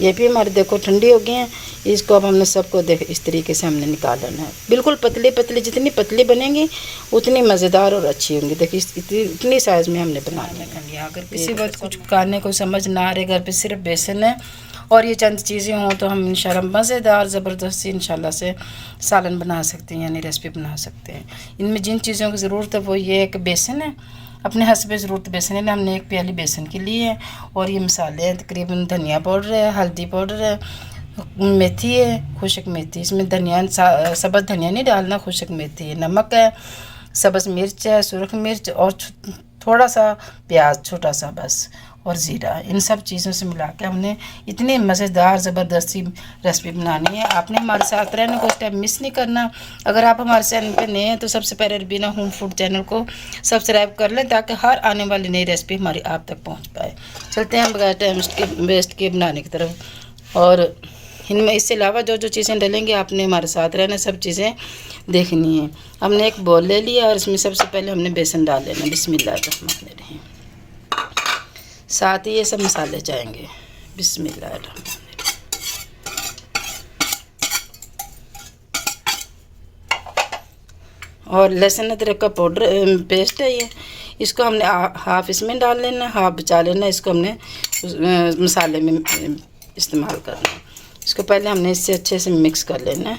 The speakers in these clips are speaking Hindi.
ये भी हमारे देखो ठंडी हो गई हैं। इसको अब हमने सबको देख इस तरीके से हमने निकाल लेना है। बिल्कुल पतली पतली, जितनी पतली बनेंगी उतनी मज़ेदार और अच्छी होंगी। देखिए इतनी साइज़ में हमने बनानी है। अगर किसी वक्त कुछ पकाने को समझ ना आ रहे, घर पे सिर्फ बेसन है और ये चंद चीज़ें हों तो हम इंशाल्लाह मज़ेदार ज़बरदस्ती इंशाल्लाह से सालन बना सकते हैं, यानी रेसिपी बना सकते हैं। इनमें जिन चीज़ों की ज़रूरत है वो ये है कि बेसन है, अपने हस्ब ज़रूरत बेसन है। हमने 1 प्याली बेसन की ली है और ये मसाले हैं, तकरीबन धनिया पाउडर है, हल्दी पाउडर है, मेथी है, खुशक मेथी, इसमें धनिया सब्ज़ धनिया नहीं डालना, खुशक मेथी है, नमक है, सब्ज़ मिर्च है, सुरख मिर्च और थोड़ा सा प्याज छोटा सा बस, और ज़ीरा। इन सब चीज़ों से मिला के हमने इतनी मज़ेदार ज़बरदस्ती रेसिपी बनानी है। आपने हमारे साथ रहने को स्टेप मिस नहीं करना। अगर आप हमारे चैनल पे नए हैं तो सबसे पहले रबीना होम फूड चैनल को सब्सक्राइब कर लें ताकि हर आने वाली नई रेसिपी हमारी आप तक पहुंच पाए। चलते हैं हम बगैर टाइम वेस्ट के बनाने की तरफ। और इनमें इससे अलावा जो जो चीज़ें डलेंगी आपने हमारे साथ रहना, सब चीज़ें देखनी है। हमने एक बॉल ले लिया और इसमें सबसे पहले हमने बेसन डाल लेना। बिस्मिल्लाहिर्रहमानिर्रहीम। साथ ही ये सब मसाले जाएंगे। बिस्मिल्लाहिर्रहमानिर्रहीम। और लहसुन अदरक का पाउडर पेस्ट है ये, इसको हमने हाफ़ इसमें डाल लेना, हाफ़ बचा लेना। इसको हमने मसाले में इस्तेमाल करना है। इसको पहले हमने इससे अच्छे से मिक्स कर लेना है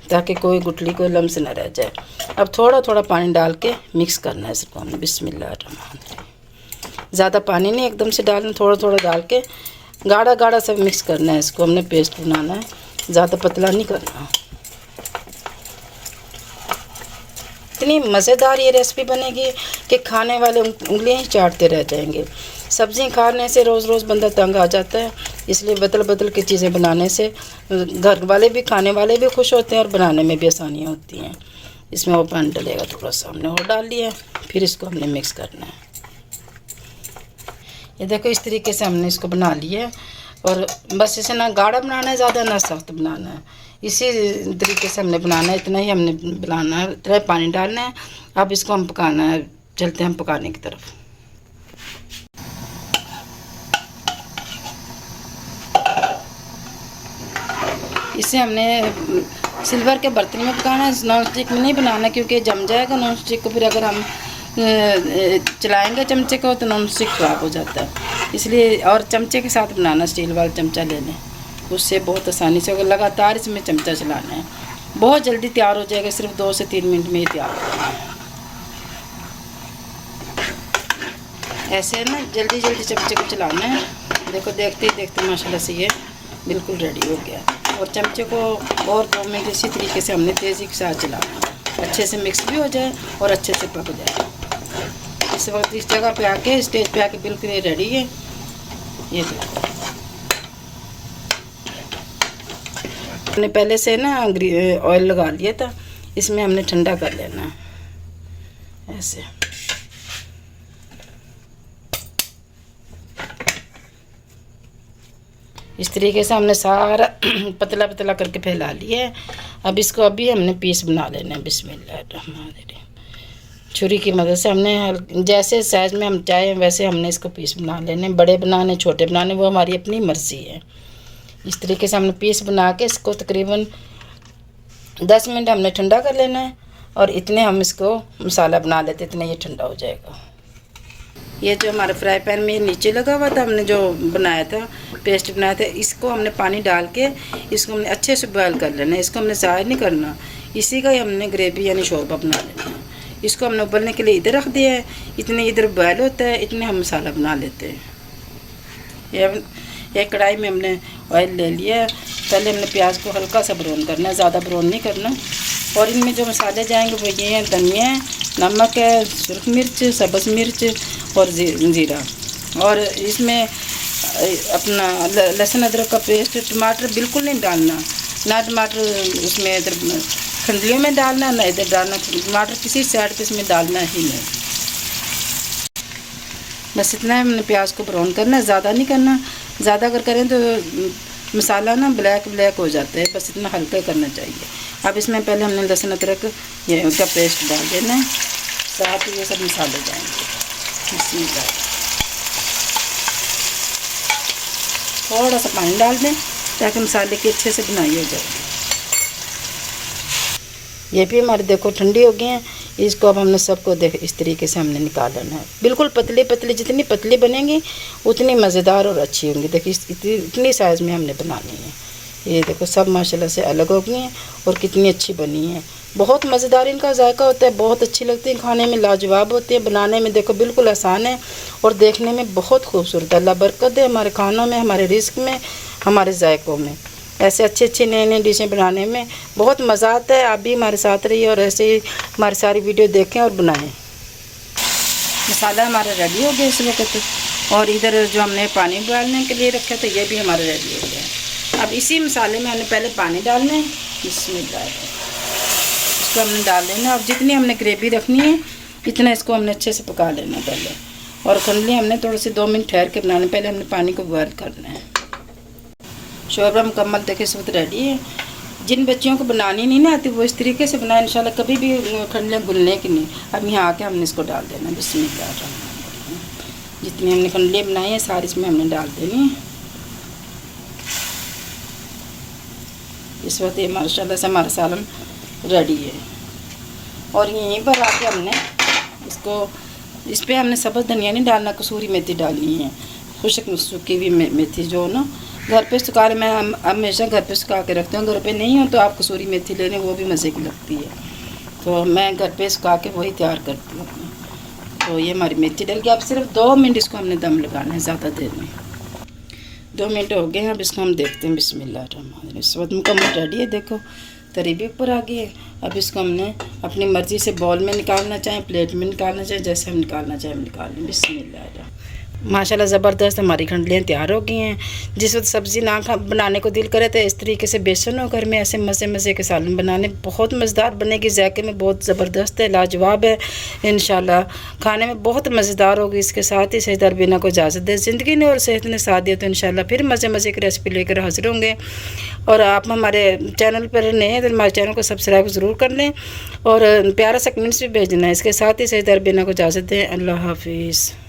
ताकि कोई गुठली कोई लम्स न रह जाए। अब थोड़ा थोड़ा पानी डाल के मिक्स करना है इसको हमने। बिस्मिल्लाहिर्रहमानिर्रहीम। ज़्यादा पानी नहीं एकदम से डालना, थोड़ा थोड़ा डाल के गाढ़ा गाढ़ा सब मिक्स करना है। इसको हमने पेस्ट बनाना है, ज़्यादा पतला नहीं करना। इतनी मज़ेदार ये रेसिपी बनेगी कि खाने वाले उंगलियां ही चाटते रह जाएंगे। सब्ज़ी खाने से रोज़ रोज़ बंदा तंग आ जाता है, इसलिए बदल बदल के चीज़ें बनाने से घर वाले भी, खाने वाले भी खुश होते हैं और बनाने में भी आसानियाँ होती हैं। इसमें वो पानी डलेगा थोड़ा सा, हमने और डाल लिया। फिर इसको हमने मिक्स करना है। ये देखो इस तरीके से हमने इसको बना लिया है। और बस इसे ना गाढ़ा बनाना है ज़्यादा, ना सख्त बनाना है, इसी तरीके से हमने बनाना है। इतना ही हमने बनाना है, इतना पानी डालना है। अब इसको हम पकाना है। चलते हैं हम पकाने की तरफ। इसे हमने सिल्वर के बर्तन में पकाना है, नॉन स्टिक में नहीं बनाना क्योंकि जम जाएगा नॉन स्टिक को। फिर अगर हम चलाएंगे चमचे को तो नॉन स्टिक ख़राब हो जाता है, इसलिए। और चमचे के साथ बनाना, स्टील वाला चमचा ले लें, उससे बहुत आसानी से। अगर लगातार इसमें चमचा चलाना है, बहुत जल्दी तैयार हो जाएगा। सिर्फ 2 से 3 मिनट में ही तैयार हो जाएगा। ऐसे ना जल्दी जल्दी चमचे को चलाना है। देखो देखते ही देखते माशाल्लाह से ये बिल्कुल रेडी हो गया। और चमचे को और 2 मिनट इसी तरीके से हमने तेज़ी के साथ चलाना है, अच्छे से मिक्स भी हो जाए और अच्छे से पक जाए। इस वक्त इस जगह पे आके, स्टेज पे आके बिल्कुल ये रेडी है। ये देखो हमने पहले से ना ऑयल लगा लिया था, इसमें हमने ठंडा कर लेना है ऐसे। इस तरीके से हमने सारा पतला पतला करके फैला लिया है। अब इसको अभी हमने पीस बना लेना है। बिस्मिल्लाहिर्रहमानिर्रहीम। छुरी की मदद से हमने जैसे साइज़ में हम चाहें वैसे हमने इसको पीस बना लेने। बड़े बनाने छोटे बनाने वो हमारी अपनी मर्ज़ी है। इस तरीके से हमने पीस बना के इसको तकरीबन 10 मिनट हमने ठंडा कर लेना है। और इतने हम इसको मसाला बना लेते, इतना ये ठंडा हो जाएगा। ये जो हमारे फ्राई पैन में नीचे लगा हुआ था, हमने जो बनाया था, पेस्ट बनाया था, इसको हमने पानी डाल के इसको हमने अच्छे से बॉयल कर लेना है। इसको हमने ज़ाया नहीं करना, इसी का ही हमने ग्रेवी यानी शोरबा बना लेना है। इसको हमने उबलने के लिए इधर रख दिया है, इतने इधर बॉयल होता है, इतने हम मसाला बना लेते हैं। एक कढ़ाई में हमने ऑयल ले लिया है। पहले हमने प्याज को हल्का सा ब्राउन करना है, ज़्यादा ब्राउन नहीं करना। और इनमें जो मसाले जाएंगे वो ये हैं, धनिया है, नमक है, सुरख मिर्च, सब्ज़ मिर्च और ज़ीरा। और इसमें अपना लहसुन अदरक का पेस्ट। टमाटर बिल्कुल नहीं डालना, ना टमाटर उसमें इधर खंडलियों में डालना, ना इधर डालना। टमाटर किसी साइड पे इसमें डालना ही नहीं। बस इतना है, हमने प्याज को ब्राउन करना है, ज़्यादा नहीं करना। ज़्यादा अगर करें तो मसाला ना ब्लैक ब्लैक हो जाता है, बस इतना हल्का करना चाहिए। अब इसमें पहले हमने लहसुन अदरक ये उसका पेस्ट डाल देना है, साथ ही ये सब मसाले जाएंगे। इसमें थोड़ा सा पानी डाल दें ताकि मसाले की अच्छे से बुनाई हो जाए। ये भी हमारे देखो ठंडी हो गई हैं। इसको अब हमने सबको देख इस तरीके से हमने निकाल लेना है। बिल्कुल पतली पतली, जितनी पतली बनेंगी उतनी मज़ेदार और अच्छी होंगी। देखिए इतनी साइज़ में हमने बनानी है। ये देखो सब माशाल्लाह से अलग हो गई हैं और कितनी अच्छी बनी है। बहुत मज़ेदार इनका जायका होता है, बहुत अच्छी लगती है खाने में, लाजवाब होती है। बनाने में देखो बिल्कुल आसान है और देखने में बहुत खूबसूरत है। अल्लाह बरकत दे हमारे खानों में, हमारे रिस्क में, हमारे जायकों में। ऐसे अच्छे अच्छे नए नए डिशें बनाने में बहुत मज़ा आता है। आप भी हमारे साथ रहिए और ऐसे ही हमारी सारी वीडियो देखें और बनाएं। मसाला हमारा रेडी हो गया इस वक्त, और इधर जो हमने पानी उबालने के लिए रखा था ये भी हमारा रेडी हो गया। अब इसी मसाले में हमने पहले पानी डालना है। बिस्मिल्लाह, इसको हमने डाल देना। अब जितनी हमने ग्रेवी रखनी है इतना इसको हमने अच्छे से पका लेना पहले। और खंडली हमने थोड़े से 2 मिनट ठहर के बनाने, पहले हमने पानी को बॉयल करना है। शोरबा मुकम्मल देखिए इस वक्त रेडी है। जिन बच्चियों को बनानी नहीं ना आती वो इस तरीके से बनाए, इंशाल्लाह कभी भी खंडलियाँ भूलने की नहीं। अब यहाँ आके हमने इसको डाल देना। बिस्मिल्लाह, जितनी हमने खंडलियाँ बनाई हैं सारी इसमें हमने डाल देनी है। इस वक्त ये माशाल्लाह से हमारा सालन रेडी है। और यहीं पर आके हमने इसको, इस पर हमने सब्ज़ धनिया नहीं डालना, कसूरी मेथी डालनी है। खुश्क सूखी हुई मेथी जो ना घर पे सुखा रहे, मैं हमेशा घर पे सुखा के रखती हूँ। घर पे नहीं हो तो आप कसूरी मेथी ले लें, वो भी मज़े की लगती है। तो मैं घर पे सुखा के वही तैयार करती हूँ। तो ये हमारी मेथी डल गई। अब सिर्फ 2 मिनट इसको हमने दम लगाना है, ज़्यादा देर में। 2 मिनट हो गए हैं। अब इसको हम देखते हैं। बिस्मिल्लाह, इस वक्त मुकम्मल रेडी है। देखो तरी भी ऊपर आ गई है। अब इसको हमने अपनी मर्ज़ी से बाउल में निकालना चाहें, प्लेट में निकालना चाहें, जैसे हम निकालना चाहें हम निकाल लें। बिस्मिल्लाह, माशाल्लाह ज़बरदस्त हमारी खंडलियाँ तैयार हो गई हैं। जिस वक्त सब्ज़ी ना बनाने को दिल करे तो इस तरीके से बेसन हो घर में ऐसे मज़े मज़े के सालन बनाने, बहुत मज़ेदार बनेगी। जायके में बहुत ज़बरदस्त है, लाजवाब है। इंशाल्लाह खाने में बहुत मज़ेदार होगी। इसके साथ ही सेहत बिना को इजाज़त दे, ज़िंदगी ने और सेहत ने साथ दिया तो इंशाल्लाह फिर मज़े मज़े की रेसिपी लेकर हाजिर होंगे। और आप हमारे चैनल पर नए हैं तो हमारे चैनल को सब्सक्राइब ज़रूर कर लें और प्यारा सा कमेंट्स भी भेजना है। इसके साथ ही सेहत बिना को इजाज़त दें। अल्लाह हाफिज़।